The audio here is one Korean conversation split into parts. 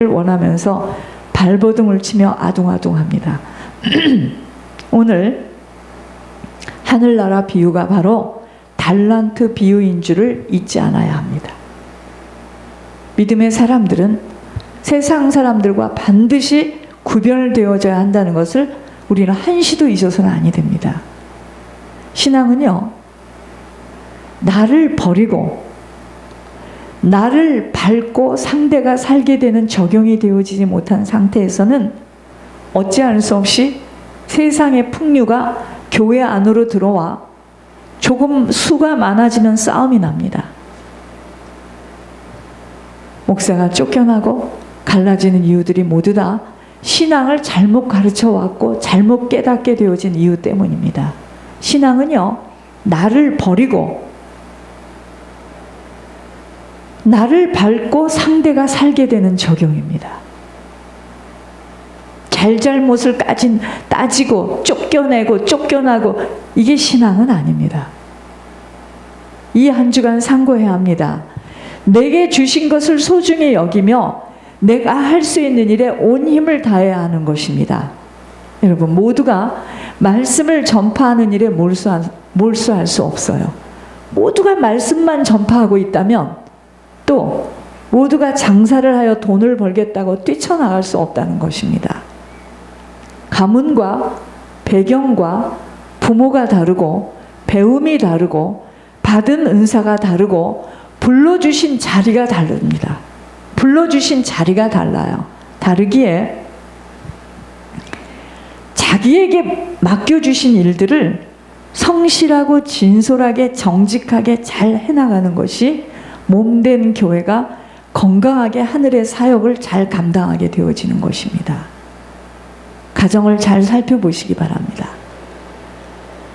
원하면서 발버둥을 치며 아둥아둥합니다. 오늘 하늘나라 비유가 바로 달란트 비유인 줄을 잊지 않아야 합니다. 믿음의 사람들은 세상 사람들과 반드시 구별되어져야 한다는 것을 우리는 한시도 잊어서는 아니 됩니다. 신앙은요, 나를 버리고 나를 밟고 상대가 살게 되는 적용이 되어지지 못한 상태에서는 어찌할 수 없이 세상의 풍류가 교회 안으로 들어와 조금 수가 많아지면 싸움이 납니다. 목사가 쫓겨나고 갈라지는 이유들이 모두 다 신앙을 잘못 가르쳐 왔고 잘못 깨닫게 되어진 이유 때문입니다. 신앙은요, 나를 버리고 나를 밟고 상대가 살게 되는 적용입니다. 잘잘못을 따지고 쫓겨내고 쫓겨나고, 이게 신앙은 아닙니다. 이 한 주간 상고해야 합니다. 내게 주신 것을 소중히 여기며 내가 할 수 있는 일에 온 힘을 다해야 하는 것입니다. 여러분, 모두가 말씀을 전파하는 일에 몰수할 수 없어요. 모두가 말씀만 전파하고 있다면 또 모두가 장사를 하여 돈을 벌겠다고 뛰쳐나갈 수 없다는 것입니다. 가문과 배경과 부모가 다르고 배움이 다르고 받은 은사가 다르고 불러주신 자리가 다릅니다. 불러주신 자리가 달라요. 다르기에 자기에게 맡겨주신 일들을 성실하고 진솔하게 정직하게 잘 해나가는 것이 몸된 교회가 건강하게 하늘의 사역을 잘 감당하게 되어지는 것입니다. 가정을 잘 살펴보시기 바랍니다.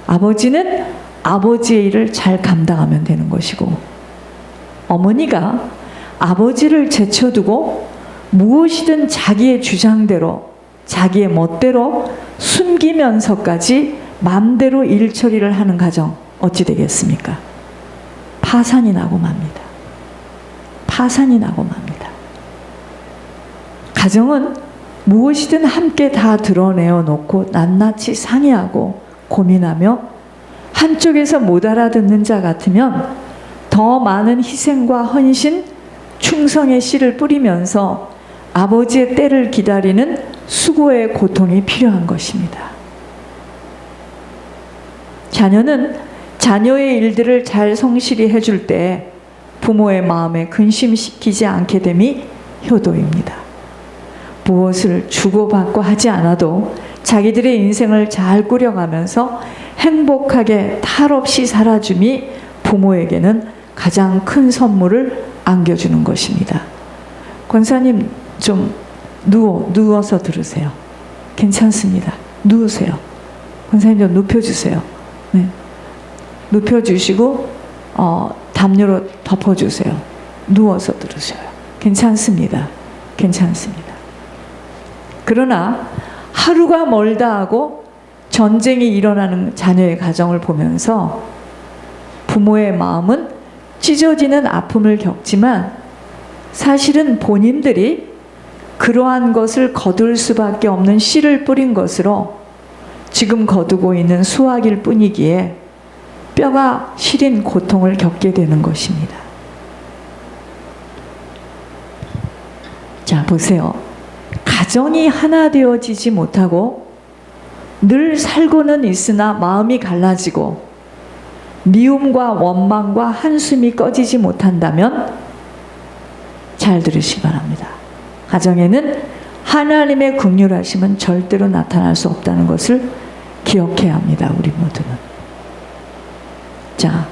아버지는 아버지의 일을 잘 감당하면 되는 것이고, 어머니가 아버지를 제쳐두고 무엇이든 자기의 주장대로 자기의 멋대로 숨기면서까지 마음대로 일 처리를 하는 가정, 어찌 되겠습니까? 파산이 나고 맙니다. 파산이 나고 맙니다. 가정은 무엇이든 함께 다 드러내어 놓고 낱낱이 상의하고 고민하며 한쪽에서 못 알아듣는 자 같으면 더 많은 희생과 헌신, 충성의 씨를 뿌리면서 아버지의 때를 기다리는 수고의 고통이 필요한 것입니다. 자녀는 자녀의 일들을 잘 성실히 해줄 때 부모의 마음에 근심시키지 않게 됨이 효도입니다. 무엇을 주고받고 하지 않아도 자기들의 인생을 잘 꾸려가면서 행복하게 탈 없이 살아줌이 부모에게는 가장 큰 선물을 안겨주는 것입니다. 권사님, 좀 누워서 들으세요. 괜찮습니다. 누우세요. 권사님 좀 눕혀주세요. 네. 눕혀주시고 담요로 덮어주세요. 누워서 들으셔요. 괜찮습니다. 괜찮습니다. 그러나 하루가 멀다 하고 전쟁이 일어나는 자녀의 가정을 보면서 부모의 마음은 찢어지는 아픔을 겪지만 사실은 본인들이 그러한 것을 거둘 수밖에 없는 씨를 뿌린 것으로 지금 거두고 있는 수확일 뿐이기에 뼈가 시린 고통을 겪게 되는 것입니다. 자, 보세요. 가정이 하나 되어지지 못하고 늘 살고는 있으나 마음이 갈라지고 미움과 원망과 한숨이 꺼지지 못한다면 잘 들으시기 바랍니다. 가정에는 하나님의 긍휼하심은 절대로 나타날 수 없다는 것을 기억해야 합니다. 우리 모두는. 자,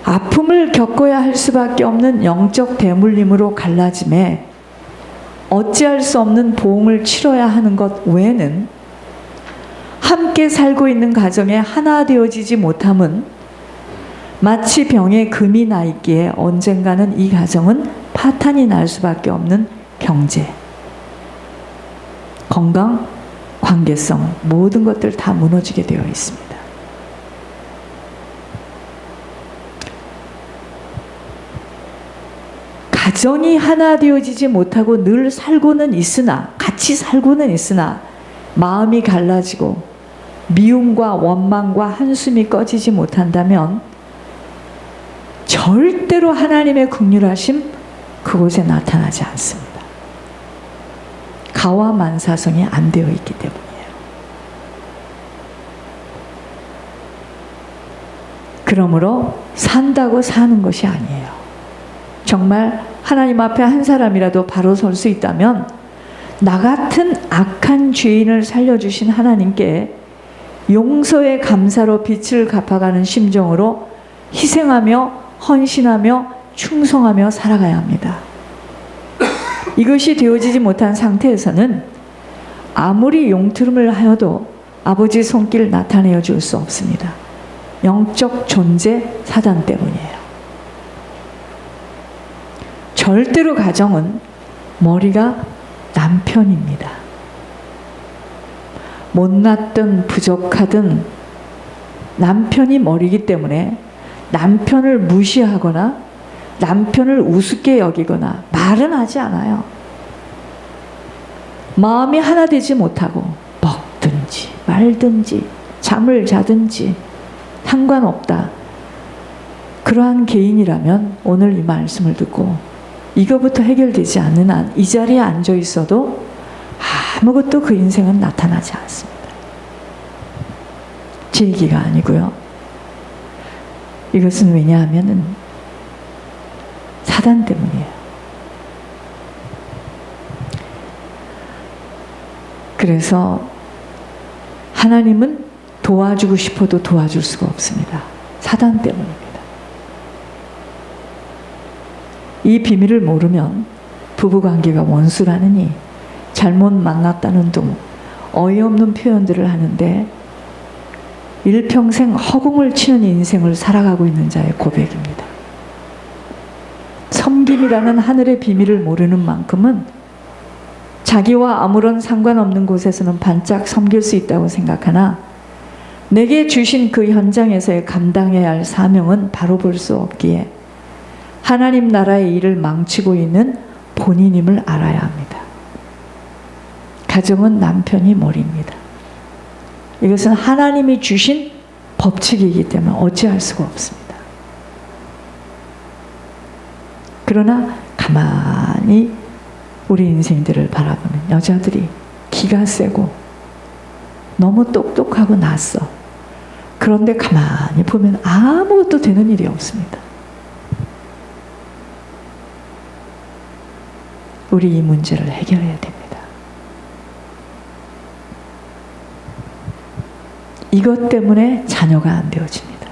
아픔을 겪어야 할 수밖에 없는 영적 대물림으로 갈라짐에 어찌할 수 없는 보응을 치러야 하는 것 외에는 함께 살고 있는 가정에 하나 되어지지 못함은 마치 병에 금이 나 있기에 언젠가는 이 가정은 파탄이 날 수밖에 없는 경제, 건강, 관계성, 모든 것들 다 무너지게 되어 있습니다. 가정이 하나 되어지지 못하고 늘 살고는 있으나, 같이 살고는 있으나 마음이 갈라지고 미움과 원망과 한숨이 꺼지지 못한다면 절대로 하나님의 긍휼하심 그곳에 나타나지 않습니다. 가와 만사성이 안 되어 있기 때문이에요. 그러므로 산다고 사는 것이 아니에요. 정말 하나님 앞에 한 사람이라도 바로 설 수 있다면 나 같은 악한 죄인을 살려주신 하나님께 용서의 감사로 빛을 갚아가는 심정으로 희생하며 헌신하며 충성하며 살아가야 합니다. 이것이 되어지지 못한 상태에서는 아무리 용트름을 하여도 아버지 손길 나타내어 줄 수 없습니다. 영적 존재 사단 때문이에요. 절대로 가정은 머리가 남편입니다. 못났든 부족하든 남편이 머리이기 때문에 남편을 무시하거나 남편을 우습게 여기거나 말은 하지 않아요. 마음이 하나 되지 못하고 먹든지 말든지 잠을 자든지 상관없다. 그러한 개인이라면 오늘 이 말씀을 듣고 이거부터 해결되지 않는 한 이 자리에 앉아 있어도 아무것도 그 인생은 나타나지 않습니다. 제 얘기가 아니고요. 이것은 왜냐하면 사단 때문이에요. 그래서 하나님은 도와주고 싶어도 도와줄 수가 없습니다. 사단 때문입니다. 이 비밀을 모르면 부부관계가 원수라느니 잘못 만났다는 등 어이없는 표현들을 하는데 일평생 허공을 치는 인생을 살아가고 있는 자의 고백입니다. 섬김이라는 하늘의 비밀을 모르는 만큼은 자기와 아무런 상관없는 곳에서는 반짝 섬길 수 있다고 생각하나 내게 주신 그 현장에서의 감당해야 할 사명은 바로 볼 수 없기에 하나님 나라의 일을 망치고 있는 본인임을 알아야 합니다. 가정은 남편이 머리입니다. 이것은 하나님이 주신 법칙이기 때문에 어찌할 수가 없습니다. 그러나 가만히 우리 인생들을 바라보는 여자들이 기가 세고 너무 똑똑하고 낯서. 그런데 가만히 보면 아무것도 되는 일이 없습니다. 우리 이 문제를 해결해야 됩니다. 이것 때문에 자녀가 안 되어집니다.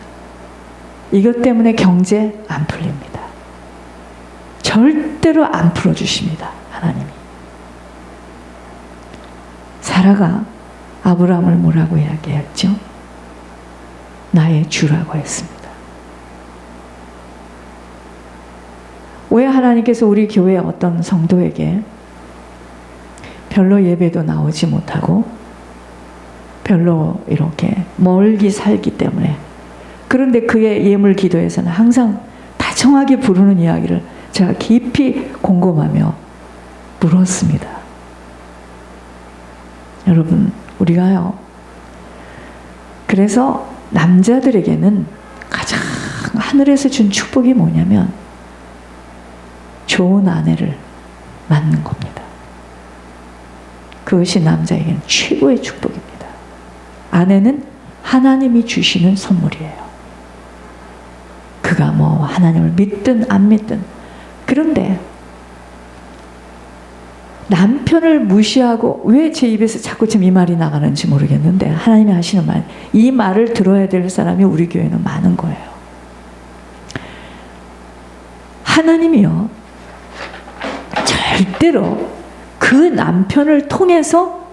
이것 때문에 경제 안 풀립니다. 절대로 안 풀어주십니다. 하나님이. 사라가 아브라함을 뭐라고 이야기했죠? 나의 주라고 했습니다. 왜 하나님께서 우리 교회 어떤 성도에게 별로 예배도 나오지 못하고 별로 이렇게 멀리 살기 때문에, 그런데 그의 예물 기도에서는 항상 다정하게 부르는 이야기를 제가 깊이 곰곰하며 물었습니다. 여러분, 우리가요, 그래서 남자들에게는 가장 하늘에서 준 축복이 뭐냐면 좋은 아내를 낳는 겁니다. 그것이 남자에게는 최고의 축복입니다. 아내는 하나님이 주시는 선물이에요. 그가 뭐 하나님을 믿든 안 믿든. 그런데 남편을 무시하고, 왜 제 입에서 자꾸 지금 이 말이 나가는지 모르겠는데 하나님이 하시는 말, 이 말을 들어야 될 사람이 우리 교회는 많은 거예요. 하나님이요, 절대로 그 남편을 통해서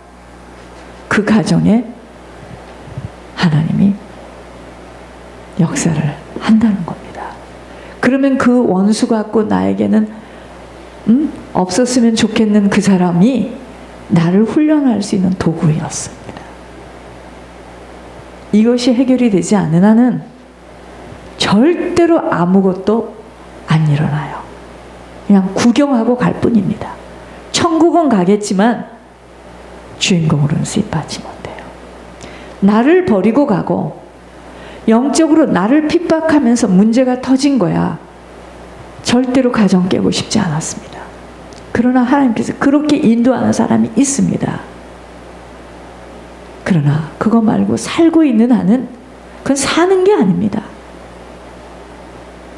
그 가정에 하나님이 역사를 한다는 겁니다. 그러면 그 원수 같고 나에게는 없었으면 좋겠는 그 사람이 나를 훈련할 수 있는 도구였습니다. 이것이 해결이 되지 않는 한은 절대로 아무것도 안 일어나요. 그냥 구경하고 갈 뿐입니다. 천국은 가겠지만 주인공으로는 쓰임받지 못해요. 나를 버리고 가고 영적으로 나를 핍박하면서 문제가 터진 거야. 절대로 가정 깨고 싶지 않았습니다. 그러나 하나님께서 그렇게 인도하는 사람이 있습니다. 그러나 그거 말고 살고 있는 한은 그건 사는 게 아닙니다.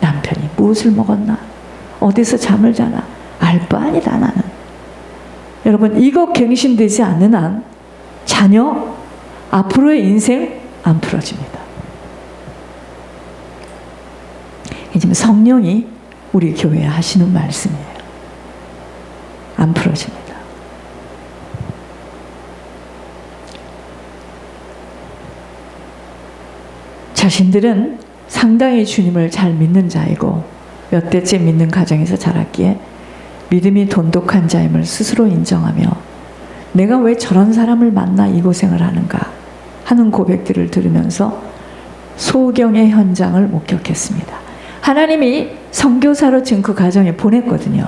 남편이 무엇을 먹었나? 어디서 잠을 자나? 알 바 아니다 나는. 여러분 이거 갱신되지 않는 한 자녀 앞으로의 인생 안 풀어집니다. 지금 성령이 우리 교회에 하시는 말씀이에요. 안 풀어집니다. 자신들은 상당히 주님을 잘 믿는 자이고 몇 대째 믿는 가정에서 자랐기에 믿음이 돈독한 자임을 스스로 인정하며 내가 왜 저런 사람을 만나 이 고생을 하는가 하는 고백들을 들으면서 소경의 현장을 목격했습니다. 하나님이 선교사로 지금 그 가정에 보냈거든요.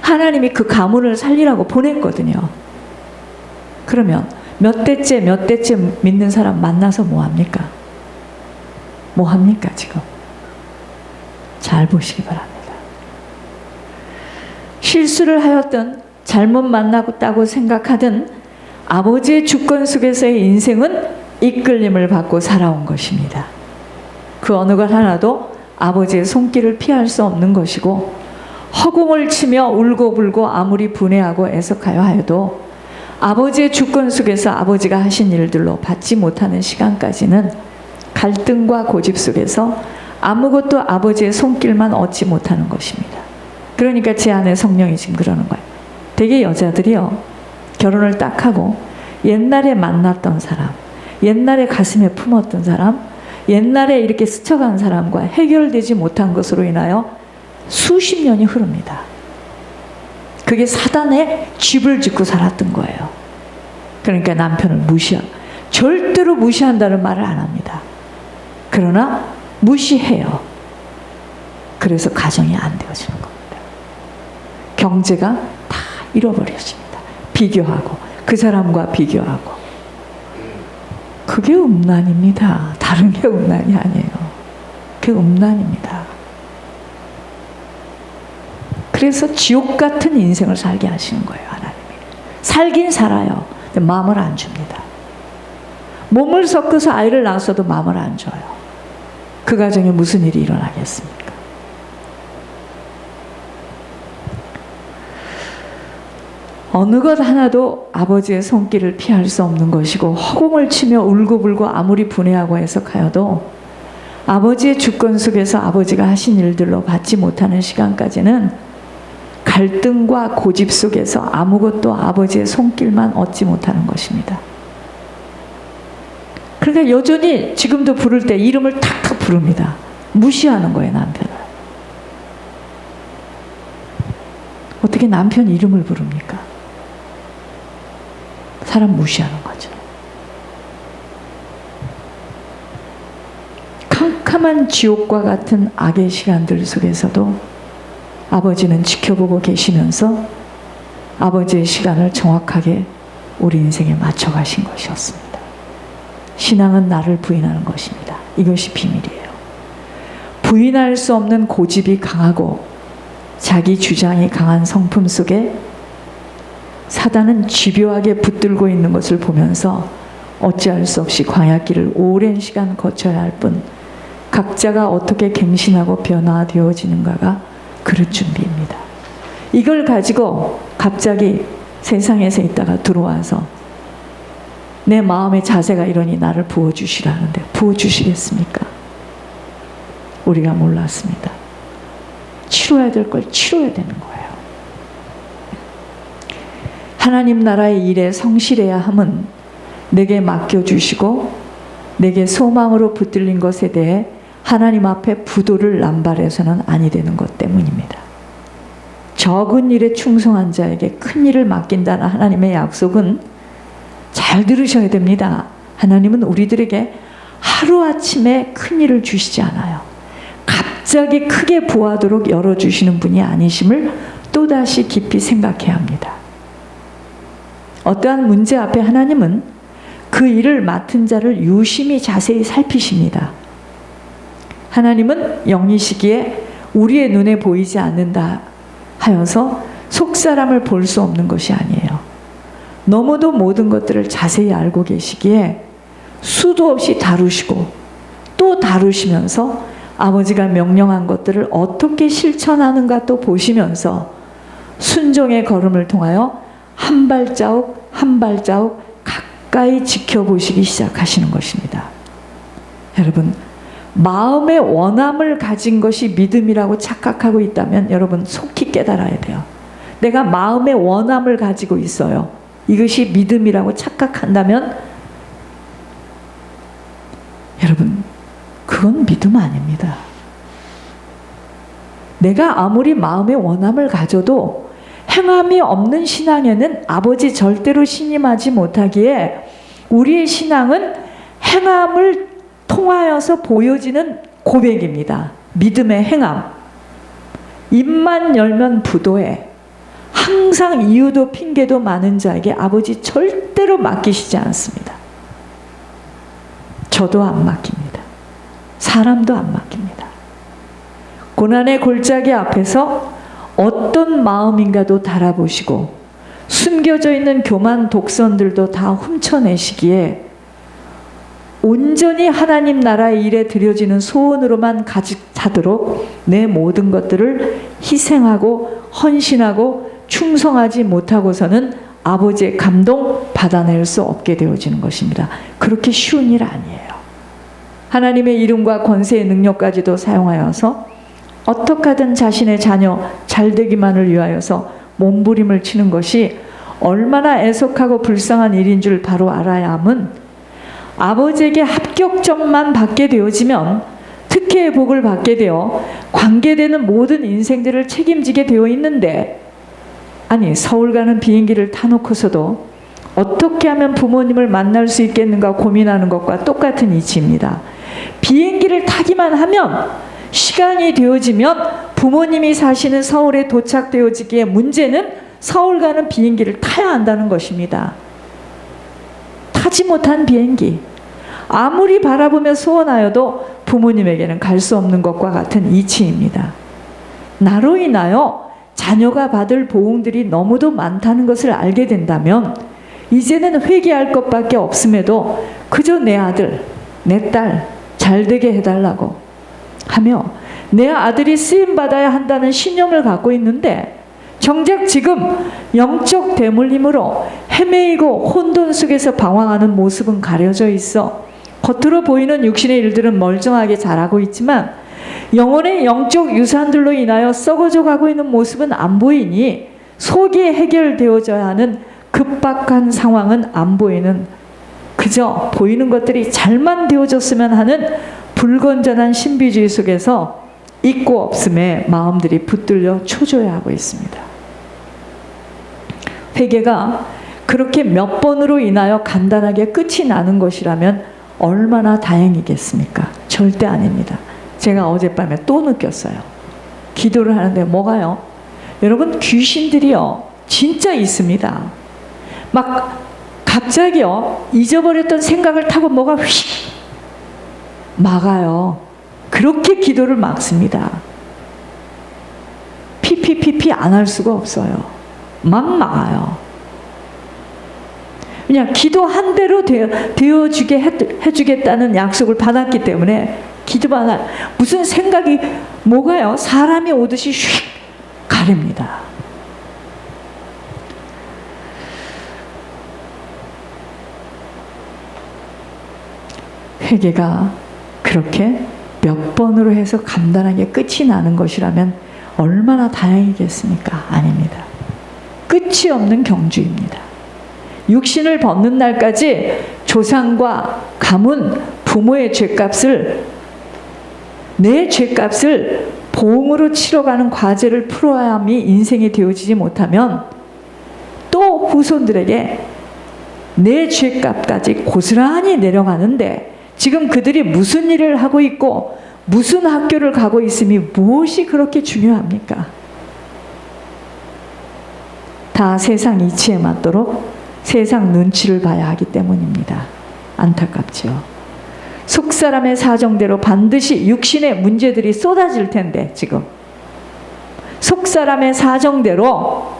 하나님이 그 가문을 살리라고 보냈거든요. 그러면 몇 대째 믿는 사람 만나서 뭐 합니까? 뭐 합니까 지금? 잘 보시기 바랍니다. 실수를 하였던 잘못 만났다고 생각하던 아버지의 주권 속에서의 인생은 이끌림을 받고 살아온 것입니다. 그 어느 것 하나도 아버지의 손길을 피할 수 없는 것이고 허공을 치며 울고불고 아무리 분해하고 애석하여 하여도 아버지의 주권 속에서 아버지가 하신 일들로 받지 못하는 시간까지는 갈등과 고집 속에서 아무것도 아버지의 손길만 얻지 못하는 것입니다. 그러니까 제 안에 성령이 지금 그러는 거예요. 되게 여자들이요, 결혼을 딱 하고 옛날에 만났던 사람, 옛날에 가슴에 품었던 사람, 옛날에 이렇게 스쳐간 사람과 해결되지 못한 것으로 인하여 수십 년이 흐릅니다. 그게 사단의 쥐을 짓고 살았던 거예요. 그러니까 남편을 무시하고, 절대로 무시한다는 말을 안 합니다. 그러나 무시해요. 그래서 가정이 안 되어지는 겁니다. 경제가 다 잃어버려집니다. 비교하고, 그 사람과 비교하고. 그게 음란입니다. 다른 게 음란이 아니에요. 그게 음란입니다. 그래서 지옥 같은 인생을 살게 하시는 거예요, 하나님이. 살긴 살아요. 근데 마음을 안 줍니다. 몸을 섞어서 아이를 낳았어도 마음을 안 줘요. 그 가정에 무슨 일이 일어나겠습니까? 어느 것 하나도 아버지의 손길을 피할 수 없는 것이고 허공을 치며 울고불고 아무리 분해하고 해석하여도 아버지의 주권 속에서 아버지가 하신 일들로 받지 못하는 시간까지는 갈등과 고집 속에서 아무것도 아버지의 손길만 얻지 못하는 것입니다. 그러니까 여전히 지금도 부를 때 이름을 탁탁 부릅니다. 무시하는 거예요, 남편을. 어떻게 남편 이름을 부릅니까? 사람 무시하는 거죠. 캄캄한 지옥과 같은 악의 시간들 속에서도 아버지는 지켜보고 계시면서 아버지의 시간을 정확하게 우리 인생에 맞춰 가신 것이었습니다. 신앙은 나를 부인하는 것입니다. 이것이 비밀이에요. 부인할 수 없는 고집이 강하고 자기 주장이 강한 성품 속에 사단은 집요하게 붙들고 있는 것을 보면서 어찌할 수 없이 광야길을 오랜 시간 거쳐야 할 뿐 각자가 어떻게 갱신하고 변화되어지는가가 그릇 준비입니다. 이걸 가지고 갑자기 세상에서 있다가 들어와서 내 마음의 자세가 이러니 나를 부어주시라는데 부어주시겠습니까? 우리가 몰랐습니다. 치러야 될 걸 치러야 되는 거예요. 하나님 나라의 일에 성실해야 함은 내게 맡겨주시고 내게 소망으로 붙들린 것에 대해 하나님 앞에 부도를 남발해서는 아니 되는 것 때문입니다. 적은 일에 충성한 자에게 큰 일을 맡긴다는 하나님의 약속은 잘 들으셔야 됩니다. 하나님은 우리들에게 하루아침에 큰 일을 주시지 않아요. 갑자기 크게 부하도록 열어주시는 분이 아니심을 또다시 깊이 생각해야 합니다. 어떠한 문제 앞에 하나님은 그 일을 맡은 자를 유심히 자세히 살피십니다. 하나님은 영이시기에 우리의 눈에 보이지 않는다 하여서 속사람을 볼 수 없는 것이 아니에요. 너무도 모든 것들을 자세히 알고 계시기에 수도 없이 다루시고 또 다루시면서 아버지가 명령한 것들을 어떻게 실천하는가 또 보시면서 순종의 걸음을 통하여 한 발자국 한 발자국 가까이 지켜보시기 시작하시는 것입니다. 여러분, 마음의 원함을 가진 것이 믿음이라고 착각하고 있다면 여러분 속히 깨달아야 돼요. 내가 마음의 원함을 가지고 있어요. 이것이 믿음이라고 착각한다면 여러분, 그건 믿음 아닙니다. 내가 아무리 마음의 원함을 가져도 행함이 없는 신앙에는 아버지 절대로 신임하지 못하기에 우리의 신앙은 행함을 통하여서 보여지는 고백입니다. 믿음의 행함. 입만 열면 부도에 항상 이유도 핑계도 많은 자에게 아버지 절대로 맡기시지 않습니다. 저도 안 맡깁니다. 사람도 안 맡깁니다. 고난의 골짜기 앞에서 어떤 마음인가도 달아보시고 숨겨져 있는 교만 독선들도 다 훔쳐내시기에 온전히 하나님 나라의 일에 드려지는 소원으로만 가득 차도록 내 모든 것들을 희생하고 헌신하고 충성하지 못하고서는 아버지의 감동 받아낼 수 없게 되어지는 것입니다. 그렇게 쉬운 일 아니에요. 하나님의 이름과 권세의 능력까지도 사용하여서 어떻게 하든 자신의 자녀 잘되기만을 위하여서 몸부림을 치는 것이 얼마나 애석하고 불쌍한 일인 줄 바로 알아야 함은 아버지에게 합격점만 받게 되어지면 특혜의 복을 받게 되어 관계되는 모든 인생들을 책임지게 되어 있는데, 아니 서울 가는 비행기를 타놓고서도 어떻게 하면 부모님을 만날 수 있겠는가 고민하는 것과 똑같은 이치입니다. 비행기를 타기만 하면 시간이 되어지면 부모님이 사시는 서울에 도착되어지기에 문제는 서울 가는 비행기를 타야 한다는 것입니다. 타지 못한 비행기, 아무리 바라보며 소원하여도 부모님에게는 갈 수 없는 것과 같은 이치입니다. 나로 인하여 자녀가 받을 보응들이 너무도 많다는 것을 알게 된다면 이제는 회개할 것밖에 없음에도 그저 내 아들, 내 딸 잘되게 해달라고 하며 내 아들이 쓰임받아야 한다는 신념을 갖고 있는데 정작 지금 영적 대물림으로 헤매이고 혼돈 속에서 방황하는 모습은 가려져 있어 겉으로 보이는 육신의 일들은 멀쩡하게 자라고 있지만 영혼의 영적 유산들로 인하여 썩어져 가고 있는 모습은 안 보이니 속이 해결되어져야 하는 급박한 상황은 안 보이는, 그저 보이는 것들이 잘만 되어졌으면 하는 불건전한 신비주의 속에서 있고 없음에 마음들이 붙들려 초조해하고 있습니다. 회개가 그렇게 몇 번으로 인하여 간단하게 끝이 나는 것이라면 얼마나 다행이겠습니까? 절대 아닙니다. 제가 어젯밤에 또 느꼈어요. 기도를 하는데 뭐가요? 여러분, 귀신들이요 진짜 있습니다. 막 갑자기요 잊어버렸던 생각을 타고 뭐가 휙 막아요. 그렇게 기도를 막습니다. 피피피피 안 할 수가 없어요. 막 막아요. 그냥 기도한 대로 되어주게 해주겠다는 약속을 받았기 때문에 기도만 무슨 생각이 뭐가요? 사람이 오듯이 휙 가립니다. 회개가 그렇게 몇 번으로 해서 간단하게 끝이 나는 것이라면 얼마나 다행이겠습니까? 아닙니다. 끝이 없는 경주입니다. 육신을 벗는 날까지 조상과 가문, 부모의 죄값을, 내 죄값을 보응으로 치러가는 과제를 풀어야 함이 인생이 되어지지 못하면 또 후손들에게 내 죄값까지 고스란히 내려가는데 지금 그들이 무슨 일을 하고 있고 무슨 학교를 가고 있음이 무엇이 그렇게 중요합니까? 다 세상 이치에 맞도록 세상 눈치를 봐야 하기 때문입니다. 안타깝지요. 속사람의 사정대로 반드시 육신의 문제들이 쏟아질 텐데 지금 속사람의 사정대로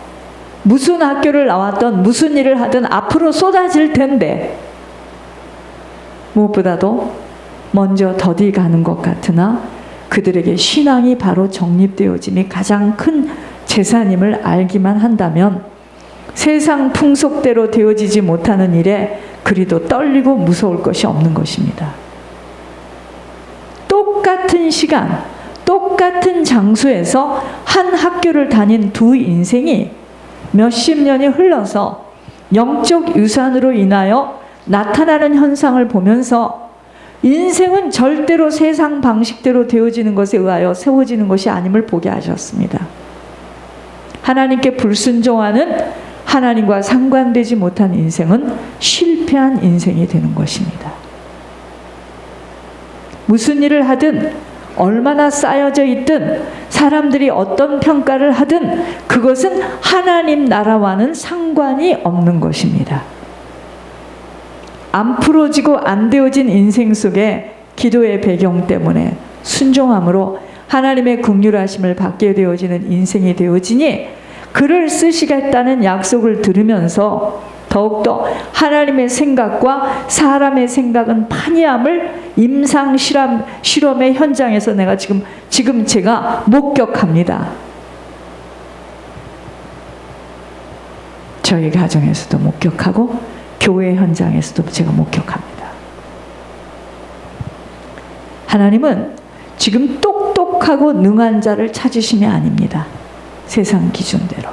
무슨 학교를 나왔던 무슨 일을 하든 앞으로 쏟아질 텐데 무엇보다도 먼저 더디 가는 것 같으나 그들에게 신앙이 바로 정립되어짐이 가장 큰 재산임을 알기만 한다면 세상 풍속대로 되어지지 못하는 일에 그리도 떨리고 무서울 것이 없는 것입니다. 똑같은 시간, 똑같은 장소에서 한 학교를 다닌 두 인생이 몇십 년이 흘러서 영적 유산으로 인하여 나타나는 현상을 보면서 인생은 절대로 세상 방식대로 되어지는 것에 의하여 세워지는 것이 아님을 보게 하셨습니다. 하나님께 불순종하는 하나님과 상관되지 못한 인생은 실패한 인생이 되는 것입니다. 무슨 일을 하든 얼마나 쌓여져 있든 사람들이 어떤 평가를 하든 그것은 하나님 나라와는 상관이 없는 것입니다. 안 풀어지고 안 되어진 인생 속에 기도의 배경 때문에 순종함으로 하나님의 긍휼하심을 받게 되어지는 인생이 되어지니 글을 쓰시겠다는 약속을 들으면서 더욱더 하나님의 생각과 사람의 생각은 판이함을 임상 실험의 현장에서 내가 지금 제가 목격합니다. 저희 가정에서도 목격하고 교회 현장에서도 제가 목격합니다. 하나님은 지금 똑똑하고 능한 자를 찾으심이 아닙니다. 세상 기준대로.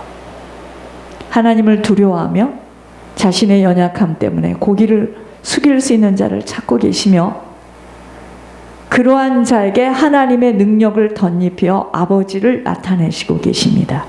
하나님을 두려워하며 자신의 연약함 때문에 고개를 숙일 수 있는 자를 찾고 계시며 그러한 자에게 하나님의 능력을 덧입혀 아버지를 나타내시고 계십니다.